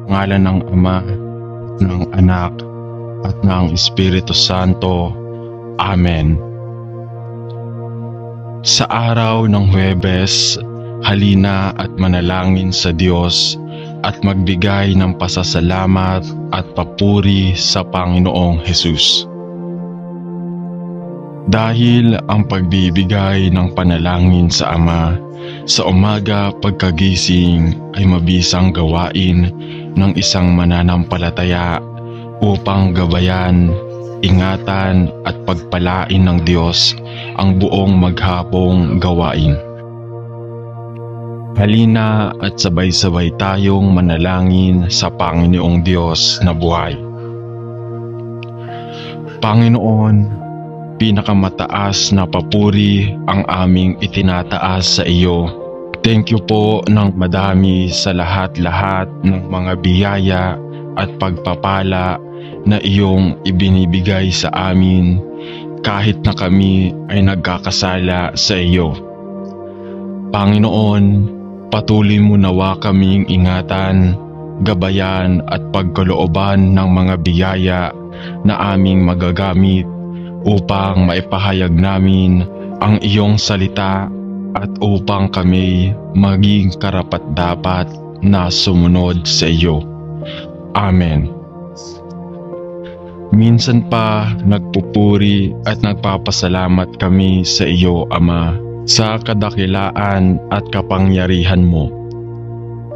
Ngalan ng Ama, ng Anak, at ng Espiritu Santo. Amen. Sa araw ng Huwebes, halina at manalangin sa Diyos at magbigay ng pasasalamat at papuri sa Panginoong Hesus. Dahil ang pagbibigay ng panalangin sa Ama sa umaga pagkagising ay mabisang gawain ng isang mananampalataya upang gabayan, ingatan at pagpalain ng Diyos ang buong maghapong gawain. Halina at sabay-sabay tayong manalangin sa Panginoong Diyos na buhay. Panginoon, pinakamataas na papuri ang aming itinataas sa iyo. Thank you po ng madami sa lahat-lahat ng mga biyaya at pagpapala na iyong ibinibigay sa amin kahit na kami ay nagkakasala sa iyo. Panginoon, patuloy mo nawa kaming ingatan, gabayan at pagkalooban ng mga biyaya na aming magagamit upang maipahayag namin ang iyong salita at upang kami maging karapat-dapat na sumunod sa iyo. Amen. Minsan pa nagpupuri at nagpapasalamat kami sa iyo, Ama, sa kadakilaan at kapangyarihan mo.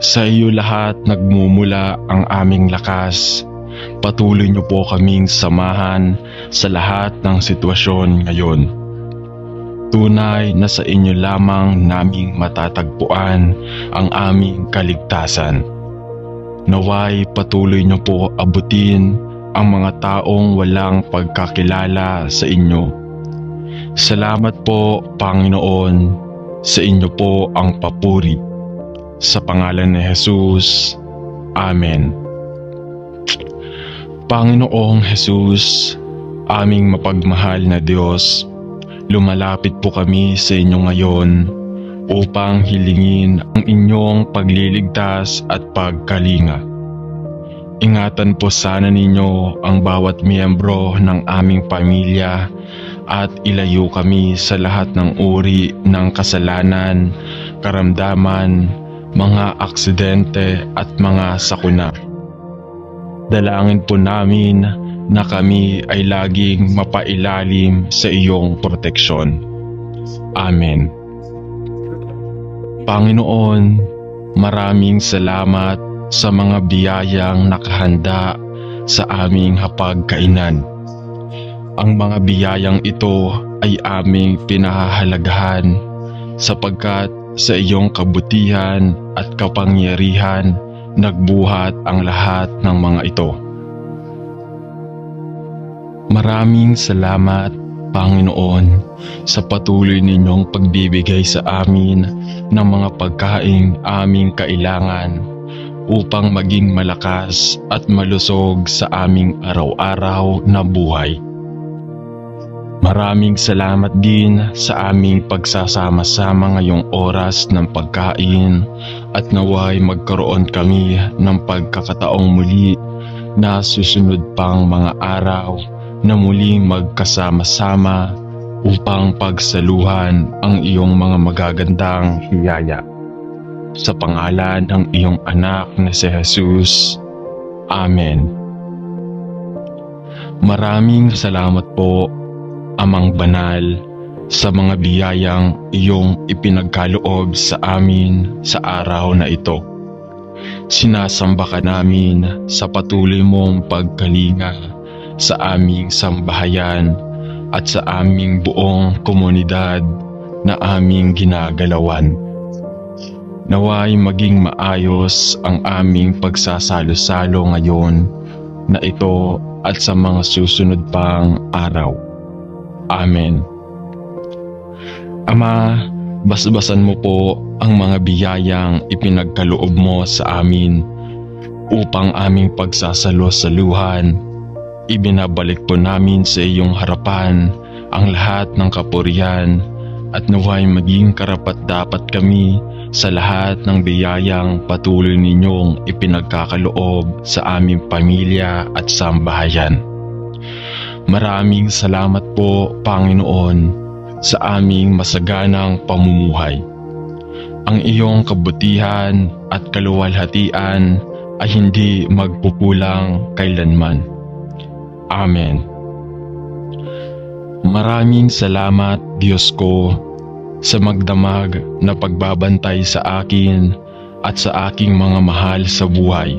Sa iyo lahat nagmumula ang aming lakas. Patuloy niyo po kaming samahan sa lahat ng sitwasyon ngayon. Tunay na sa inyo lamang naming matatagpuan ang aming kaligtasan. Naway patuloy niyo po abutin ang mga taong walang pagkakilala sa inyo. Salamat po, Panginoon, sa inyo po ang papuri. Sa pangalan ni Jesus, Amen. Panginoong Hesus, aming mapagmahal na Diyos, lumalapit po kami sa inyo ngayon upang hilingin ang inyong pagliligtas at pagkalinga. Ingatan po sana ninyo ang bawat miyembro ng aming pamilya at ilayo kami sa lahat ng uri ng kasalanan, karamdaman, mga aksidente at mga sakuna. Dalangin po namin na kami ay laging mapailalim sa iyong proteksyon. Amen. Panginoon, maraming salamat sa mga biyayang nakahanda sa aming hapagkainan. Ang mga biyayang ito ay aming pinahahalagahan sapagkat sa iyong kabutihan at kapangyarihan nagbuhat ang lahat ng mga ito. Maraming salamat, Panginoon, sa patuloy ninyong pagbibigay sa amin ng mga pagkaing aming kailangan upang maging malakas at malusog sa aming araw-araw na buhay. Maraming salamat din sa aming pagsasama-sama ngayong oras ng pagkain at naway magkaroon kami ng pagkakataong muli na susunod pang mga araw na muling magkasama-sama upang pagsaluhan ang iyong mga magagandang hiyaya. Sa pangalan ng iyong anak na si Jesus. Amen. Maraming salamat po, Amang Banal, sa mga biyayang iyong ipinagkaloob sa amin sa araw na ito. Sinasamba ka namin sa patuloy mong pagkalinga sa aming sambahayan at sa aming buong komunidad na aming ginagalawan. Naway maging maayos ang aming pagsasalo-salo ngayon na ito at sa mga susunod pang araw. Amen. Ama, basbasan mo po ang mga biyayang ipinagkaloob mo sa amin upang aming pagsasalo-saluhan. Ibinabalik po namin sa iyong harapan ang lahat ng kapurihan, at naway maging karapat-dapat kami sa lahat ng biyayang patuloy ninyong ipinagkakaloob sa aming pamilya at sambahayan. Maraming salamat po, Panginoon, sa aming masaganang pamumuhay. Ang iyong kabutihan at kaluwalhatian ay hindi magpupulang kailanman. Amen. Maraming salamat, Diyos ko, sa magdamag na pagbabantay sa akin at sa aking mga mahal sa buhay.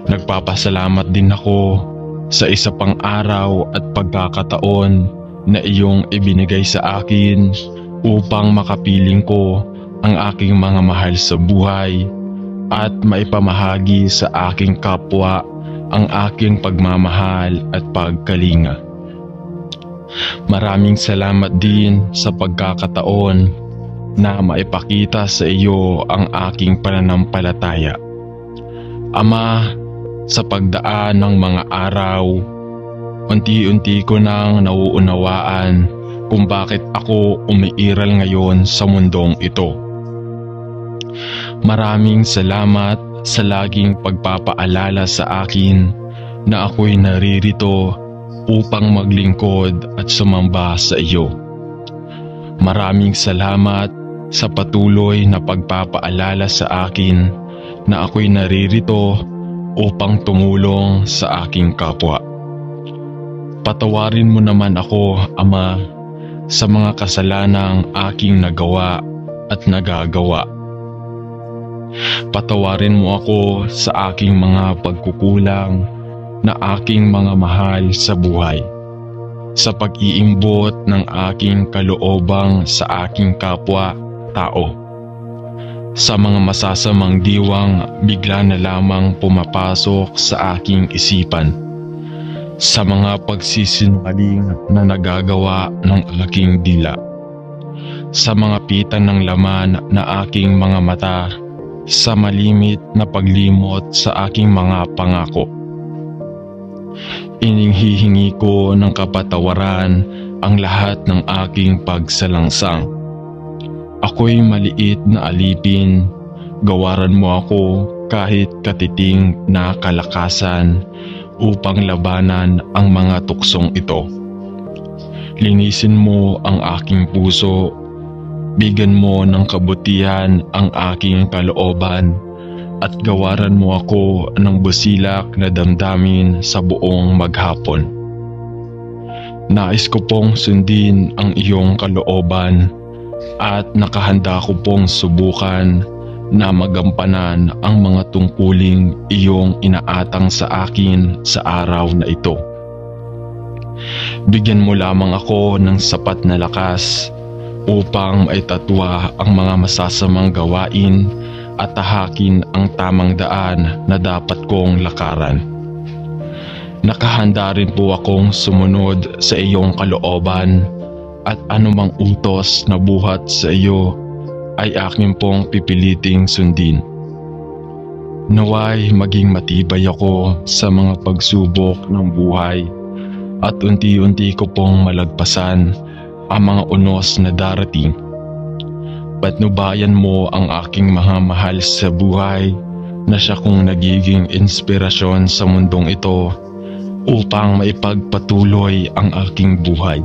Nagpapasalamat din ako sa isa pang araw at pagkakataon na iyong ibinigay sa akin upang makapiling ko ang aking mga mahal sa buhay at maipamahagi sa aking kapwa ang aking pagmamahal at pagkalinga. Maraming salamat din sa pagkakataon na maipakita sa iyo ang aking pananampalataya. Ama, sa pagdaan ng mga araw, unti-unti ko nang nauunawaan kung bakit ako umiiral ngayon sa mundong ito. Maraming salamat sa laging pagpapaalala sa akin na ako'y naririto upang maglingkod at sumamba sa iyo. Maraming salamat sa patuloy na pagpapaalala sa akin na ako'y naririto upang tumulong sa aking kapwa. Patawarin mo naman ako, Ama, sa mga kasalanang aking nagawa at nagagawa. Patawarin mo ako sa aking mga pagkukulang na aking mga mahal sa buhay, sa pag-iimbot ng aking kaloobang sa aking kapwa-tao, sa mga masasamang diwang bigla na lamang pumapasok sa aking isipan, sa mga pagsisinungaling na nagagawa ng aking dila, sa mga pitan ng laman na aking mga mata, sa malimit na paglimot sa aking mga pangako. Ininghihingi ko ng kapatawaran ang lahat ng aking pagsalangsang. Ako'y maliit na alipin, gawaran mo ako kahit katiting na kalakasan upang labanan ang mga tuksong ito. Linisin mo ang aking puso, bigyan mo ng kabutihan ang aking kalooban, at gawaran mo ako ng busilak na damdamin sa buong maghapon. Nais ko pong sundin ang iyong kalooban at nakahanda ko pong subukan na magampanan ang mga tungkuling iyong inaatang sa akin sa araw na ito. Bigyan mo lamang ako ng sapat na lakas upang maitatwa ang mga masasamang gawain at tahakin ang tamang daan na dapat kong lakaran. Nakahanda rin po akong sumunod sa iyong kalooban at anumang utos na buhat sa iyo ay aking pong pipiliting sundin. Naway maging matibay ako sa mga pagsubok ng buhay at unti-unti ko pong malagpasan ang mga unos na darating. Patnubayan mo ang aking mga mahal sa buhay na siya kong nagiging inspirasyon sa mundong ito upang maipagpatuloy ang aking buhay.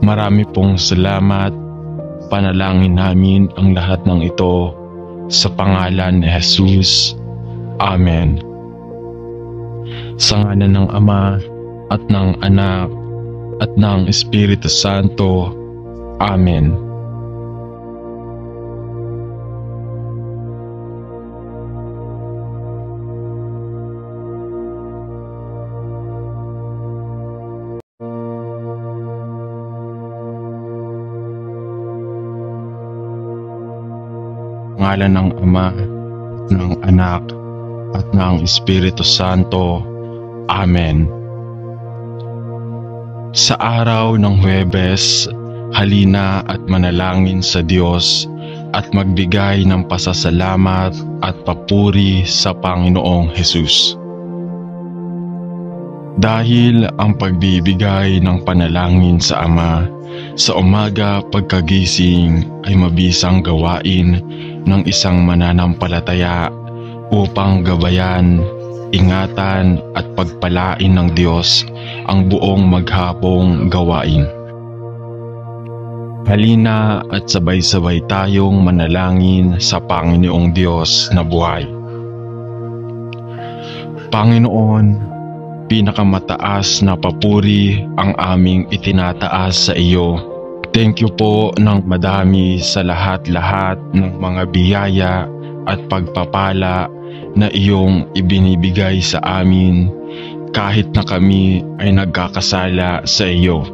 Marami pong salamat. Panalangin namin ang lahat ng ito sa pangalan ni Jesus. Amen. Sa ngalan ng Ama at ng Anak at ng Espiritu Santo. Amen. Ngalan ng Ama, ng Anak, at ng Espiritu Santo. Amen. Sa araw ng Huwebes, halina at manalangin sa Diyos at magbigay ng pasasalamat at papuri sa Panginoong Hesus. Dahil ang pagbibigay ng panalangin sa Ama sa umaga pagkagising ay mabisang gawain ng isang mananampalataya upang gabayan, ingatan at pagpalain ng Diyos ang buong maghapong gawain. Halina at sabay-sabay tayong manalangin sa Panginoong Diyos na buhay. Panginoon, pinakamataas na papuri ang aming itinataas sa iyo. Thank you po ng madami sa lahat-lahat ng mga biyaya at pagpapala na iyong ibinibigay sa amin kahit na kami ay nagkakasala sa iyo.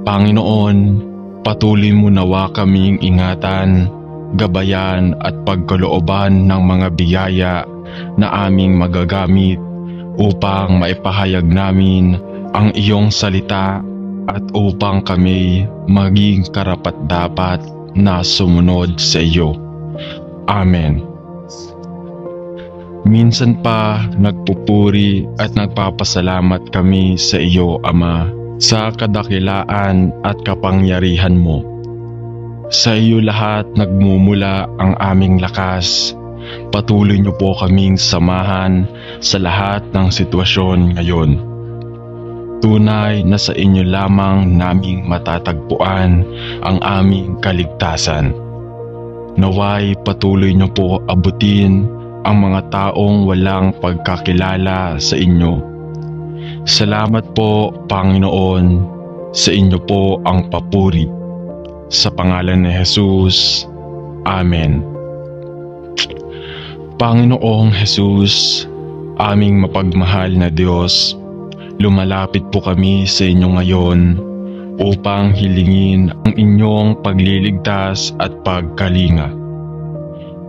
Panginoon, patuloy mo nawa kaming ingatan, gabayan at pagkalooban ng mga biyaya na aming magagamit upang maipahayag namin ang iyong salita at upang kami maging karapat-dapat na sumunod sa iyo. Amen. Minsan pa nagpupuri at nagpapasalamat kami sa iyo, Ama, sa kadakilaan at kapangyarihan mo. Sa iyo lahat nagmumula ang aming lakas. Patuloy niyo po kaming samahan sa lahat ng sitwasyon ngayon. Tunay na sa inyo lamang naming matatagpuan ang aming kaligtasan. Naway patuloy niyo po abutin ang mga taong walang pagkakilala sa inyo. Salamat po, Panginoon, sa inyo po ang papuri. Sa pangalan ni Jesus, Amen. Panginoong Jesus, aming mapagmahal na Diyos, lumalapit po kami sa inyo ngayon upang hilingin ang inyong pagliligtas at pagkalinga.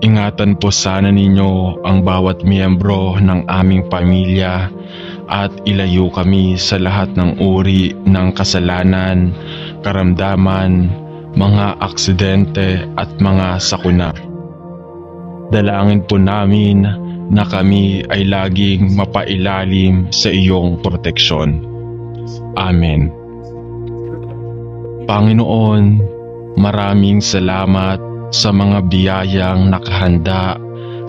Ingatan po sana ninyo ang bawat miyembro ng aming pamilya at ilayo kami sa lahat ng uri ng kasalanan, karamdaman, mga aksidente at mga sakuna. Dalangin po namin na kami ay laging mapailalim sa iyong proteksyon. Amen. Panginoon, maraming salamat sa mga biyayang nakahanda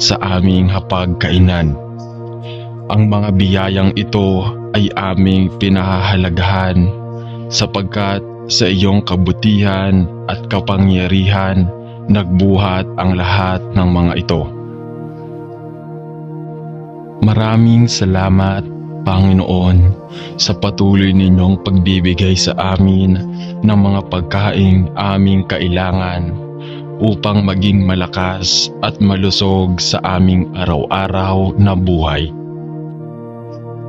sa aming hapagkainan. Ang mga biyayang ito ay aming pinahahalagahan sapagkat sa iyong kabutihan at kapangyarihan nagbuhat ang lahat ng mga ito. Maraming salamat, Panginoon, sa patuloy ninyong pagbibigay sa amin ng mga pagkaing aming kailangan upang maging malakas at malusog sa aming araw-araw na buhay.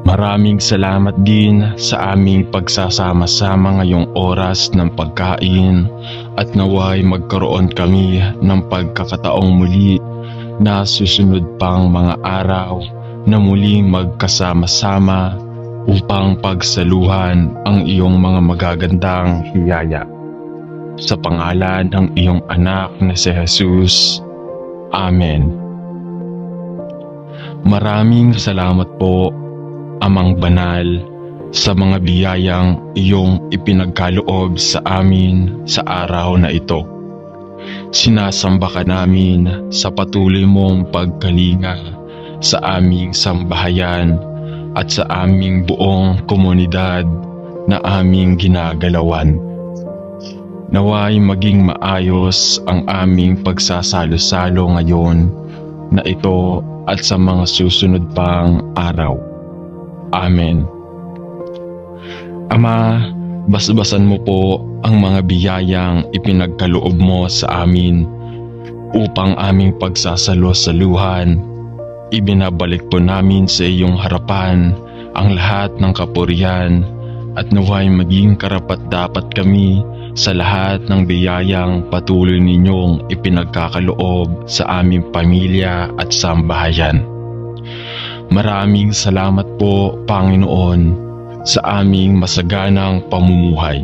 Maraming salamat din sa aming pagsasama-sama ngayong oras ng pagkain at naway magkaroon kami ng pagkakataong muli na susunod pang mga araw na muling magkasama-sama upang pagsaluhan ang iyong mga magagandang hiyaya. Sa pangalan ng iyong anak na si Jesus. Amen. Maraming salamat po, Amang Banal, sa mga biyayang iyong ipinagkaloob sa amin sa araw na ito. Sinasamba ka namin sa patuloy mong pagkalinga sa aming sambahayan at sa aming buong komunidad na aming ginagalawan. Naway maging maayos ang aming pagsasalo-salo ngayon na ito at sa mga susunod pang araw. Amen. Ama, basbasan mo po ang mga biyayang ipinagkaloob mo sa amin upang aming pagsasalo-saluhan. Ibinabalik po namin sa iyong harapan ang lahat ng kapurihan at naway maging karapat-dapat kami sa lahat ng biyayang patuloy ninyong ipinagkakaloob sa aming pamilya at sambahayan. Maraming salamat po, Panginoon, sa aming masaganang pamumuhay.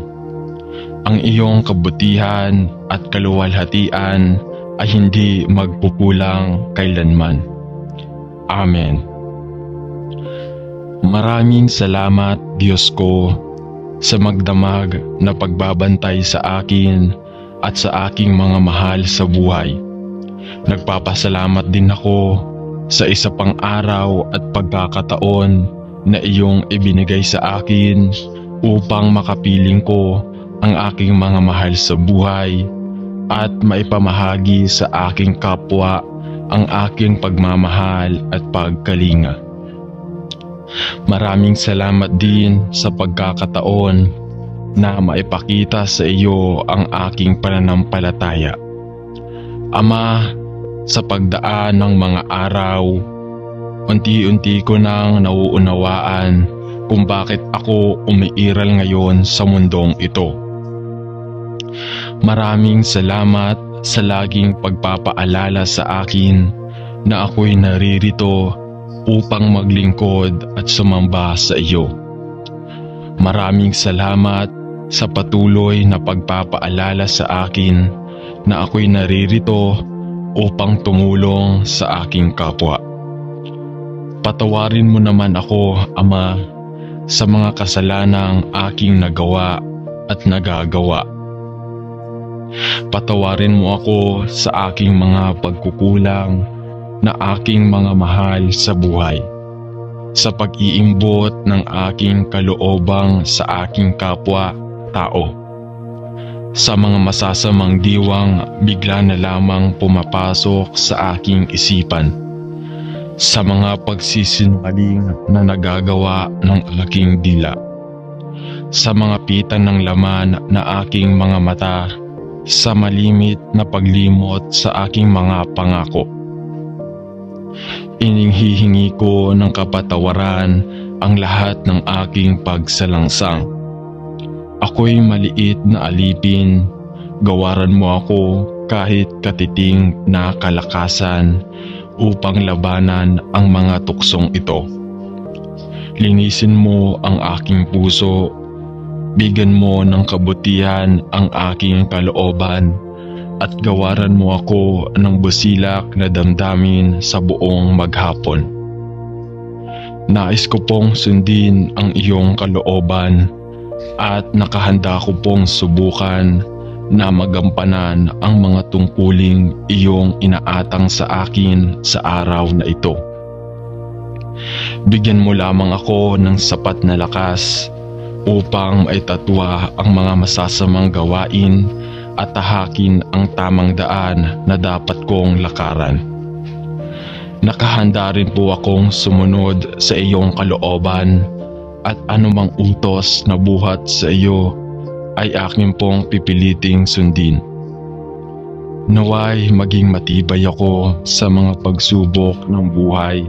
Ang iyong kabutihan at kaluwalhatian ay hindi magpupulang kailanman. Amen. Maraming salamat, Diyos ko, sa magdamag na pagbabantay sa akin at sa aking mga mahal sa buhay. Nagpapasalamat din ako sa isa pang araw at pagkakataon na iyong ibinigay sa akin upang makapiling ko ang aking mga mahal sa buhay at maipamahagi sa aking kapwa ang aking pagmamahal at pagkalinga. Maraming salamat din sa pagkakataon na maipakita sa iyo ang aking pananampalataya. Ama, sa pagdaan ng mga araw, unti-unti ko nang nauunawaan kung bakit ako umiiral ngayon sa mundong ito. Maraming salamat sa laging pagpapaalala sa akin na ako'y naririto upang maglingkod at sumamba sa iyo. Maraming salamat sa patuloy na pagpapaalala sa akin na ako'y naririto upang tumulong sa aking kapwa. Patawarin mo naman ako, Ama, sa mga kasalanang aking nagawa at nagagawa. Patawarin mo ako sa aking mga pagkukulang na aking mga mahal sa buhay, sa pag-iimbot ng aking kaloobang sa aking kapwa-tao, sa mga masasamang diwang bigla na lamang pumapasok sa aking isipan, sa mga pagsisinungaling na nagagawa ng aking dila, sa mga pitan ng laman na aking mga mata, sa malimit na paglimot sa aking mga pangako. Ininghihingi ko ng kapatawaran ang lahat ng aking pagsalangsang. Ako'y maliit na alipin, gawaran mo ako kahit katiting na kalakasan upang labanan ang mga tuksong ito. Linisin mo ang aking puso, bigyan mo ng kabutihan ang aking kalooban at gawaran mo ako ng busilak na damdamin sa buong maghapon. Nais ko pong sundin ang iyong kalooban at nakahanda ko pong subukan na magampanan ang mga tungkuling iyong inaatang sa akin sa araw na ito. Bigyan mo lamang ako ng sapat na lakas upang maitatwa ang mga masasamang gawain at tahakin ang tamang daan na dapat kong lakaran. Nakahanda rin po akong sumunod sa iyong kalooban at anumang utos na buhat sa iyo ay aking pong pipiliting sundin. Naway maging matibay ako sa mga pagsubok ng buhay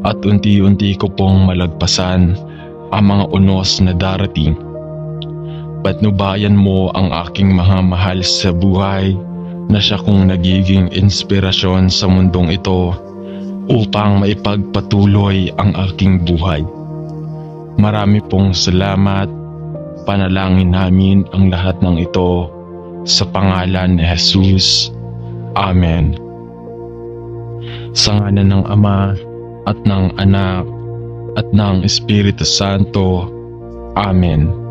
at unti-unti ko pong malagpasan ang mga unos na darating. Patnubayan mo ang aking mga mahal sa buhay na siya kong nagiging inspirasyon sa mundong ito upang maipagpatuloy ang aking buhay. Marami pong salamat. Panalangin namin ang lahat ng ito sa pangalan ni Jesus. Amen. Sa ngalan ng Ama at ng Anak at ng Espiritu Santo. Amen.